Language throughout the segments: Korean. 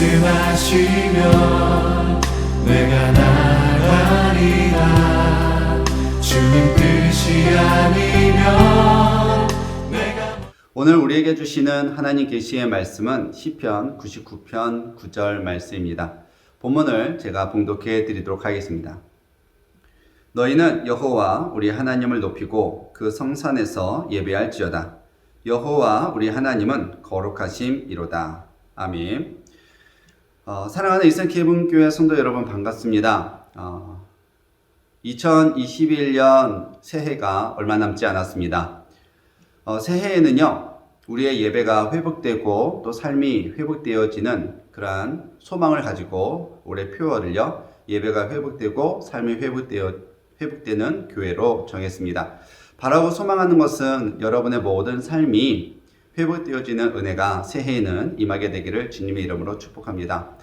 말씀하시면 내가 나가리라. 주님 뜻이 아니면 내가. 오늘 우리에게 주시는 하나님 계시의 말씀은 시편 99편 9절 말씀입니다. 본문을 제가 봉독해 드리도록 하겠습니다. 너희는 여호와 우리 하나님을 높이고 그 성산에서 예배할지어다. 여호와 우리 하나님은 거룩하심이로다. 아멘. 사랑하는 일생케이븐교회 성도 여러분, 반갑습니다. 2021년 새해가 얼마 남지 않았습니다. 새해에는요, 우리의 예배가 회복되고 또 삶이 회복되어지는 그러한 소망을 가지고 올해 표어를요, 예배가 회복되고 삶이 회복되는 교회로 정했습니다. 바라고 소망하는 것은 여러분의 모든 삶이 회복되어지는 은혜가 새해에는 임하게 되기를 주님의 이름으로 축복합니다.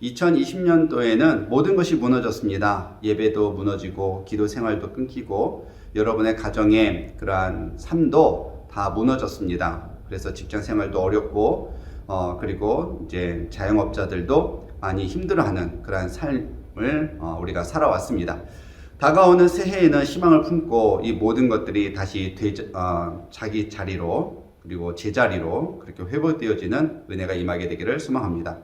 2020년도에는 모든 것이 무너졌습니다. 예배도 무너지고 기도 생활도 끊기고 여러분의 가정의 그러한 삶도 다 무너졌습니다. 그래서 직장 생활도 어렵고 그리고 이제 자영업자들도 많이 힘들어하는 그러한 삶을 우리가 살아왔습니다. 다가오는 새해에는 희망을 품고 이 모든 것들이 다시 자기 자리로 그리고 제자리로 그렇게 회복되어지는 은혜가 임하게 되기를 소망합니다.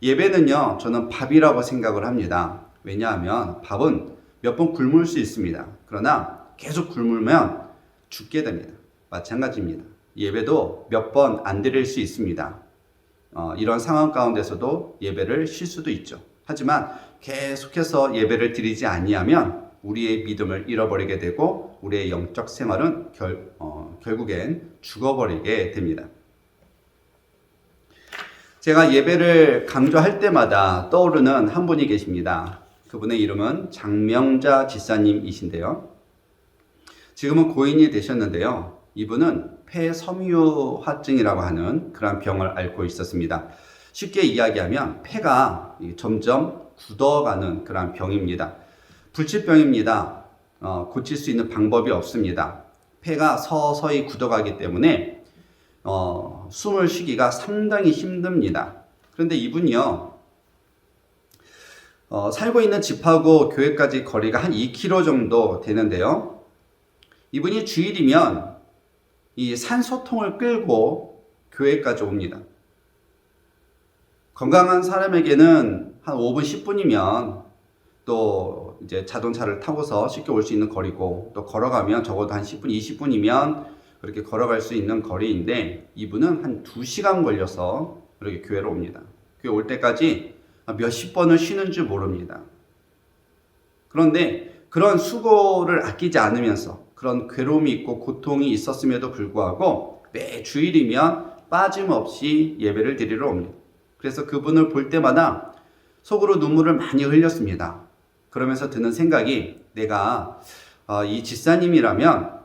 예배는요, 저는 밥이라고 생각을 합니다. 왜냐하면 밥은 몇 번 굶을 수 있습니다. 그러나 계속 굶으면 죽게 됩니다. 마찬가지입니다. 예배도 몇 번 안 드릴 수 있습니다. 이런 상황 가운데서도 예배를 쉴 수도 있죠. 하지만 계속해서 예배를 드리지 아니하면 우리의 믿음을 잃어버리게 되고 우리의 영적 생활은 결국엔 죽어버리게 됩니다. 제가 예배를 강조할 때마다 떠오르는 한 분이 계십니다. 그분의 이름은 장명자 지사님이신데요. 지금은 고인이 되셨는데요. 이분은 폐섬유화증이라고 하는 그런 병을 앓고 있었습니다. 쉽게 이야기하면 폐가 점점 굳어가는 그런 병입니다. 불치병입니다. 고칠 수 있는 방법이 없습니다. 폐가 서서히 굳어가기 때문에 숨을 쉬기가 상당히 힘듭니다. 그런데 이분이요, 살고 있는 집하고 교회까지 거리가 한 2km 정도 되는데요. 이분이 주일이면 이 산소통을 끌고 교회까지 옵니다. 건강한 사람에게는 한 5분, 10분이면 또 이제 자동차를 타고서 쉽게 올 수 있는 거리고, 또 걸어가면 적어도 한 10분, 20분이면 그렇게 걸어갈 수 있는 거리인데, 이분은 한 2시간 걸려서 이렇게 교회로 옵니다. 교회 올 때까지 몇십 번을 쉬는 줄 모릅니다. 그런데 그런 수고를 아끼지 않으면서 그런 괴로움이 있고 고통이 있었음에도 불구하고 매 주일이면 빠짐없이 예배를 드리러 옵니다. 그래서 그분을 볼 때마다 속으로 눈물을 많이 흘렸습니다. 그러면서 드는 생각이, 내가 이 집사님이라면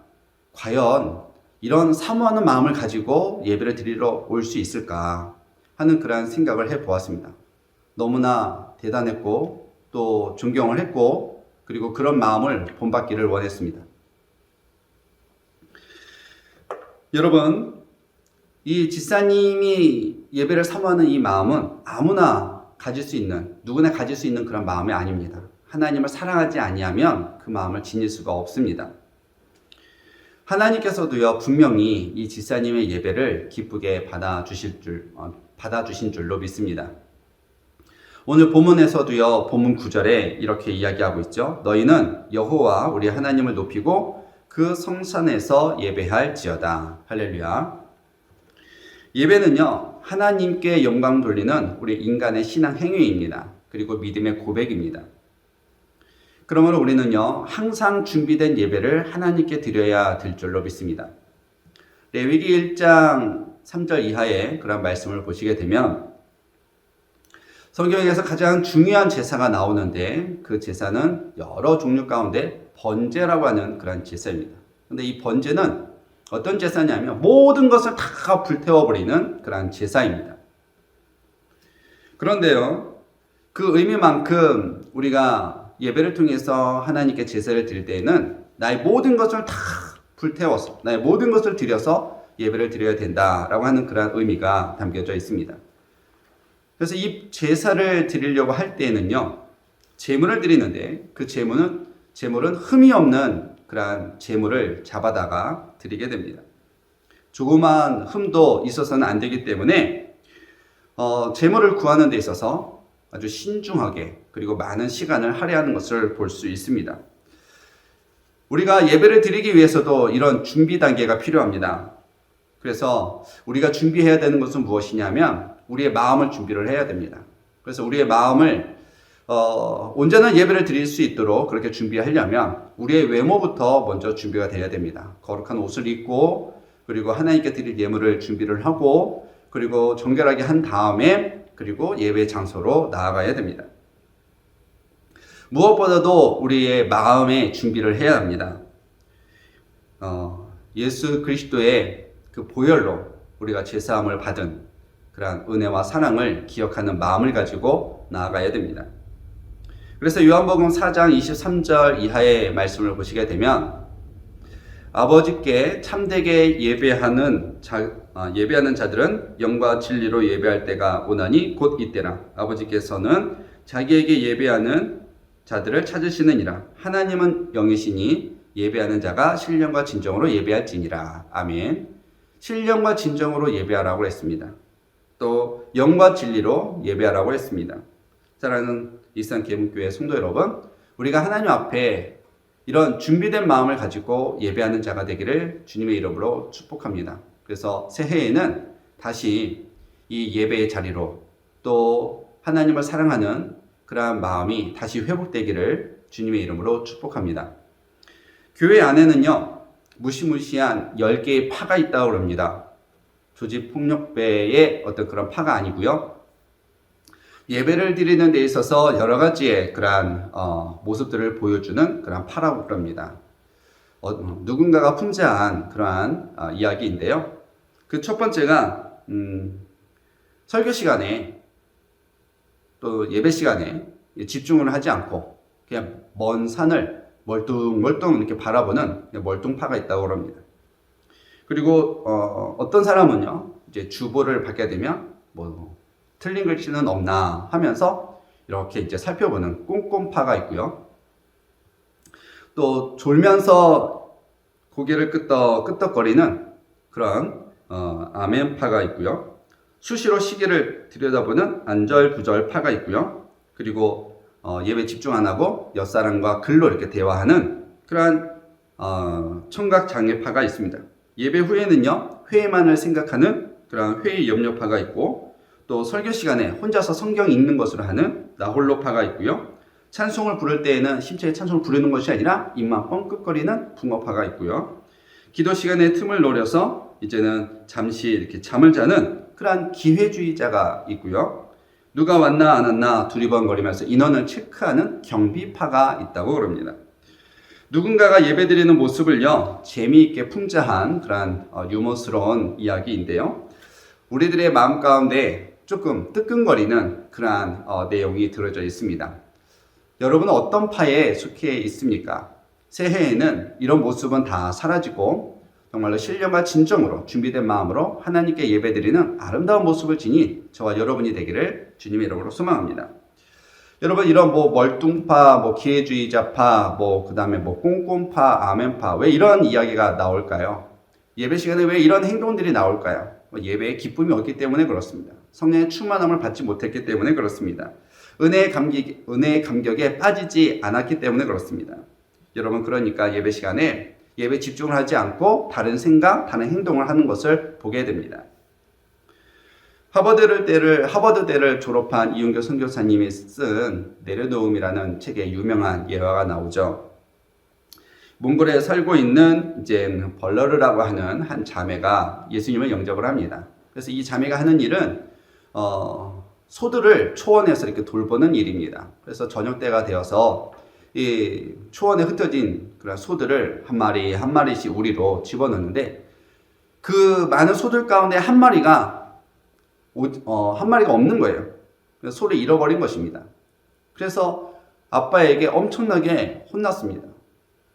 과연 이런 사모하는 마음을 가지고 예배를 드리러 올 수 있을까 하는 그런 생각을 해보았습니다. 너무나 대단했고 또 존경을 했고, 그리고 그런 마음을 본받기를 원했습니다. 여러분, 이 집사님이 예배를 사모하는 이 마음은 아무나 가질 수 있는, 누구나 가질 수 있는 그런 마음이 아닙니다. 하나님을 사랑하지 아니하면 그 마음을 지닐 수가 없습니다. 하나님께서도요, 분명히 이 집사님의 예배를 기쁘게 받아주신 줄로 믿습니다. 오늘 본문에서도요, 본문 9절에 이렇게 이야기하고 있죠. 너희는 여호와 우리 하나님을 높이고 그 성산에서 예배할지어다. 할렐루야. 예배는요, 하나님께 영광 돌리는 우리 인간의 신앙 행위입니다. 그리고 믿음의 고백입니다. 그러므로 우리는요, 항상 준비된 예배를 하나님께 드려야 될 줄로 믿습니다. 레위기 1장 3절 이하의 그런 말씀을 보시게 되면 성경에서 가장 중요한 제사가 나오는데, 그 제사는 여러 종류 가운데 번제라고 하는 그런 제사입니다. 그런데 이 번제는 어떤 제사냐면 모든 것을 다 불태워버리는 그런 제사입니다. 그런데요, 그 의미만큼 우리가 예배를 통해서 하나님께 제사를 드릴 때에는 나의 모든 것을 다 불태워서, 나의 모든 것을 드려서 예배를 드려야 된다라고 하는 그런 의미가 담겨져 있습니다. 그래서 이 제사를 드리려고 할 때에는요, 제물을 드리는데 그 제물은 흠이 없는 그러한 제물을 잡아다가 드리게 됩니다. 조그만 흠도 있어서는 안 되기 때문에 제물을 구하는 데 있어서 아주 신중하게 그리고 많은 시간을 할애하는 것을 볼 수 있습니다. 우리가 예배를 드리기 위해서도 이런 준비 단계가 필요합니다. 그래서 우리가 준비해야 되는 것은 무엇이냐면 우리의 마음을 준비를 해야 됩니다. 그래서 우리의 마음을 온전한 예배를 드릴 수 있도록 그렇게 준비하려면 우리의 외모부터 먼저 준비가 돼야 됩니다. 거룩한 옷을 입고 그리고 하나님께 드릴 예물을 준비를 하고 그리고 정결하게 한 다음에 그리고 예배 장소로 나아가야 됩니다. 무엇보다도 우리의 마음의 준비를 해야 합니다. 예수 그리스도의 그 보혈로 우리가 죄사함을 받은 그러한 은혜와 사랑을 기억하는 마음을 가지고 나아가야 됩니다. 그래서 요한복음 4장 23절 이하의 말씀을 보시게 되면 아버지께 참되게 예배하는 자들은 영과 진리로 예배할 때가 오나니 곧 이때라. 아버지께서는 자기에게 예배하는 자들을 찾으시느니라. 하나님은 영이시니 예배하는 자가 신령과 진정으로 예배할지니라. 아멘. 신령과 진정으로 예배하라고 했습니다. 또 영과 진리로 예배하라고 했습니다. 사랑하는 일산 계문교회 성도 여러분, 우리가 하나님 앞에 이런 준비된 마음을 가지고 예배하는 자가 되기를 주님의 이름으로 축복합니다. 그래서 새해에는 다시 이 예배의 자리로 또 하나님을 사랑하는 그러한 마음이 다시 회복되기를 주님의 이름으로 축복합니다. 교회 안에는요, 무시무시한 10개의 파가 있다고 합니다. 조직폭력배의 어떤 그런 파가 아니고요. 예배를 드리는 데 있어서 여러 가지의 그러한 모습들을 보여주는 그러한 파라고 합니다. 누군가가 풍자한 그러한 이야기인데요. 그 첫 번째가 설교 시간에 또 예배 시간에 집중을 하지 않고 그냥 먼 산을 멀뚱멀뚱 이렇게 바라보는 멀뚱파가 있다고 합니다. 그리고 어떤 사람은요, 이제 주보를 받게 되면 뭐 틀린 글씨는 없나 하면서 이렇게 이제 살펴보는 꼼꼼파가 있고요. 또 졸면서 고개를 끄덕거리는 그런 아멘파가 있고요. 수시로 시계를 들여다보는 안절부절파가 있고요. 그리고 예배 집중 안 하고 옆사람과 글로 이렇게 대화하는 그러한 청각장애파가 있습니다. 예배 후에는요, 회의만을 생각하는 그런 회의 염려파가 있고, 또 설교 시간에 혼자서 성경 읽는 것으로 하는 나홀로파가 있고요. 찬송을 부를 때에는 심차게 찬송을 부르는 것이 아니라 입만 뻥끗거리는 붕어파가 있고요. 기도 시간에 틈을 노려서 이제는 잠시 이렇게 잠을 자는 그러한 기회주의자가 있고요. 누가 왔나 안 왔나 두리번거리면서 인원을 체크하는 경비파가 있다고 그럽니다. 누군가가 예배드리는 모습을요, 재미있게 풍자한 그러한 유머스러운 이야기인데요. 우리들의 마음 가운데 조금 뜨끔거리는 그러한 내용이 들어져 있습니다. 여러분은 어떤 파에 속해 있습니까? 새해에는 이런 모습은 다 사라지고 정말로 신령과 진정으로 준비된 마음으로 하나님께 예배드리는 아름다운 모습을 지닌 저와 여러분이 되기를 주님의 이름으로 소망합니다. 여러분, 이런 멀뚱파, 기회주의자파, 그 다음에 꼼꼼파, 아멘파, 왜 이런 이야기가 나올까요? 예배 시간에 왜 이런 행동들이 나올까요? 예배에 기쁨이 없기 때문에 그렇습니다. 성령의 충만함을 받지 못했기 때문에 그렇습니다. 은혜의 감격에 빠지지 않았기 때문에 그렇습니다. 여러분, 그러니까 예배 시간에 예배 집중을 하지 않고 다른 생각, 다른 행동을 하는 것을 보게 됩니다. 하버드대를 졸업한 이윤교 선교사님이 쓴 내려놓음이라는 책에 유명한 예화가 나오죠. 몽골에 살고 있는 이제 벌러르라고 하는 한 자매가 예수님을 영접을 합니다. 그래서 이 자매가 하는 일은 소들을 초원에서 이렇게 돌보는 일입니다. 그래서 저녁 때가 되어서 이 초원에 흩어진 그런 소들을 한 마리 한 마리씩 우리로 집어넣는데 그 많은 소들 가운데 한 마리가 없는 거예요. 그래서 소를 잃어버린 것입니다. 그래서 아빠에게 엄청나게 혼났습니다.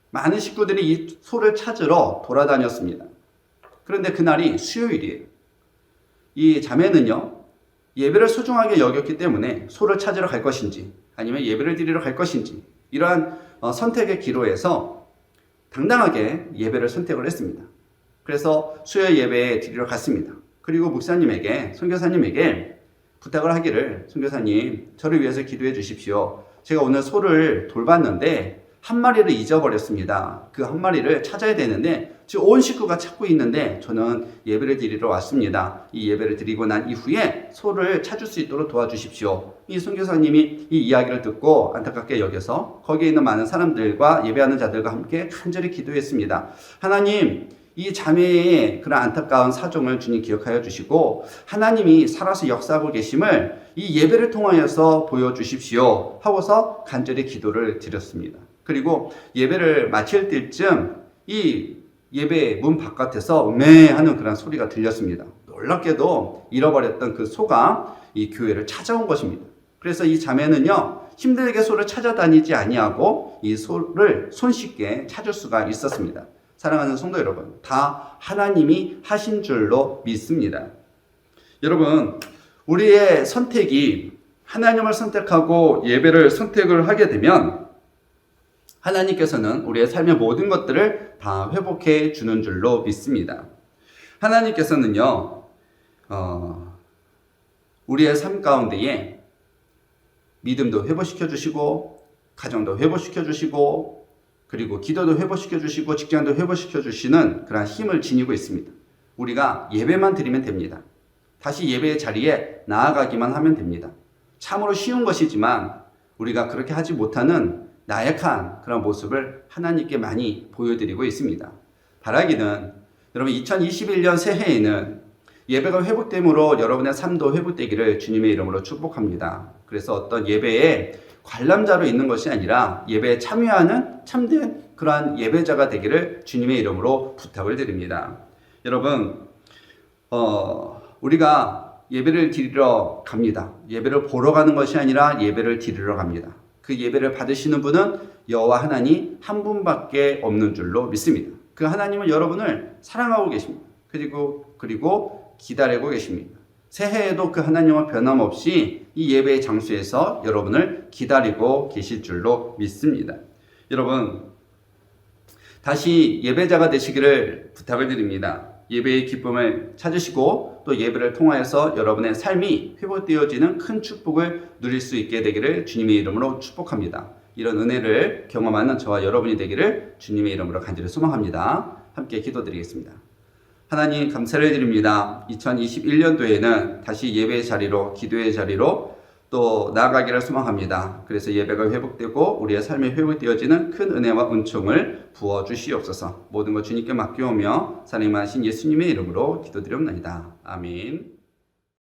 많은 식구들이 이 소를 찾으러 돌아다녔습니다. 그런데 그날이 수요일이에요. 이 자매는요, 예배를 소중하게 여겼기 때문에 소를 찾으러 갈 것인지 아니면 예배를 드리러 갈 것인지 이러한 선택의 기로에서 당당하게 예배를 선택을 했습니다. 그래서 수요 예배에 드리러 갔습니다. 그리고 목사님에게, 선교사님에게 부탁을 하기를, 선교사님 저를 위해서 기도해 주십시오. 제가 오늘 소를 돌봤는데 한 마리를 잊어버렸습니다. 그 한 마리를 찾아야 되는데 지금 온 식구가 찾고 있는데 저는 예배를 드리러 왔습니다. 이 예배를 드리고 난 이후에 소를 찾을 수 있도록 도와주십시오. 이 선교사님이 이 이야기를 듣고 안타깝게 여겨서 거기에 있는 많은 사람들과 예배하는 자들과 함께 간절히 기도했습니다. 하나님, 이 자매의 그런 안타까운 사정을 주님 기억하여 주시고 하나님이 살아서 역사하고 계심을 이 예배를 통하여서 보여주십시오 하고서 간절히 기도를 드렸습니다. 그리고 예배를 마칠 때쯤 이 예배 문 바깥에서 매 하는 그런 소리가 들렸습니다. 놀랍게도 잃어버렸던 그 소가 이 교회를 찾아온 것입니다. 그래서 이 자매는요, 힘들게 소를 찾아다니지 아니하고 이 소를 손쉽게 찾을 수가 있었습니다. 사랑하는 성도 여러분, 다 하나님이 하신 줄로 믿습니다. 여러분, 우리의 선택이 하나님을 선택하고 예배를 선택을 하게 되면 하나님께서는 우리의 삶의 모든 것들을 다 회복해 주는 줄로 믿습니다. 하나님께서는요, 우리의 삶 가운데에 믿음도 회복시켜 주시고, 가정도 회복시켜 주시고, 그리고 기도도 회복시켜 주시고, 직장도 회복시켜 주시는 그런 힘을 지니고 있습니다. 우리가 예배만 드리면 됩니다. 다시 예배의 자리에 나아가기만 하면 됩니다. 참으로 쉬운 것이지만 우리가 그렇게 하지 못하는 나약한 그런 모습을 하나님께 많이 보여드리고 있습니다. 바라기는 여러분 2021년 새해에는 예배가 회복됨으로 여러분의 삶도 회복되기를 주님의 이름으로 축복합니다. 그래서 어떤 예배에 관람자로 있는 것이 아니라 예배에 참여하는 참된 그러한 예배자가 되기를 주님의 이름으로 부탁을 드립니다. 여러분, 우리가 예배를 드리러 갑니다. 예배를 보러 가는 것이 아니라 예배를 드리러 갑니다. 그 예배를 받으시는 분은 여호와 하나님 한 분밖에 없는 줄로 믿습니다. 그 하나님은 여러분을 사랑하고 계십니다. 그리고 기다리고 계십니다. 새해에도 그 하나님은 변함없이 이 예배의 장소에서 여러분을 기다리고 계실 줄로 믿습니다. 여러분, 다시 예배자가 되시기를 부탁을 드립니다. 예배의 기쁨을 찾으시고 또 예배를 통하여서 여러분의 삶이 회복되어지는 큰 축복을 누릴 수 있게 되기를 주님의 이름으로 축복합니다. 이런 은혜를 경험하는 저와 여러분이 되기를 주님의 이름으로 간절히 소망합니다. 함께 기도드리겠습니다. 하나님 감사를 드립니다. 2021년도에는 다시 예배의 자리로, 기도의 자리로 또 나아가기를 소망합니다. 그래서 예배가 회복되고 우리의 삶이 회복되어지는 큰 은혜와 은총을 부어주시옵소서. 모든 것 주님께 맡겨오며 사랑하신 예수님의 이름으로 기도드리옵나이다. 아멘.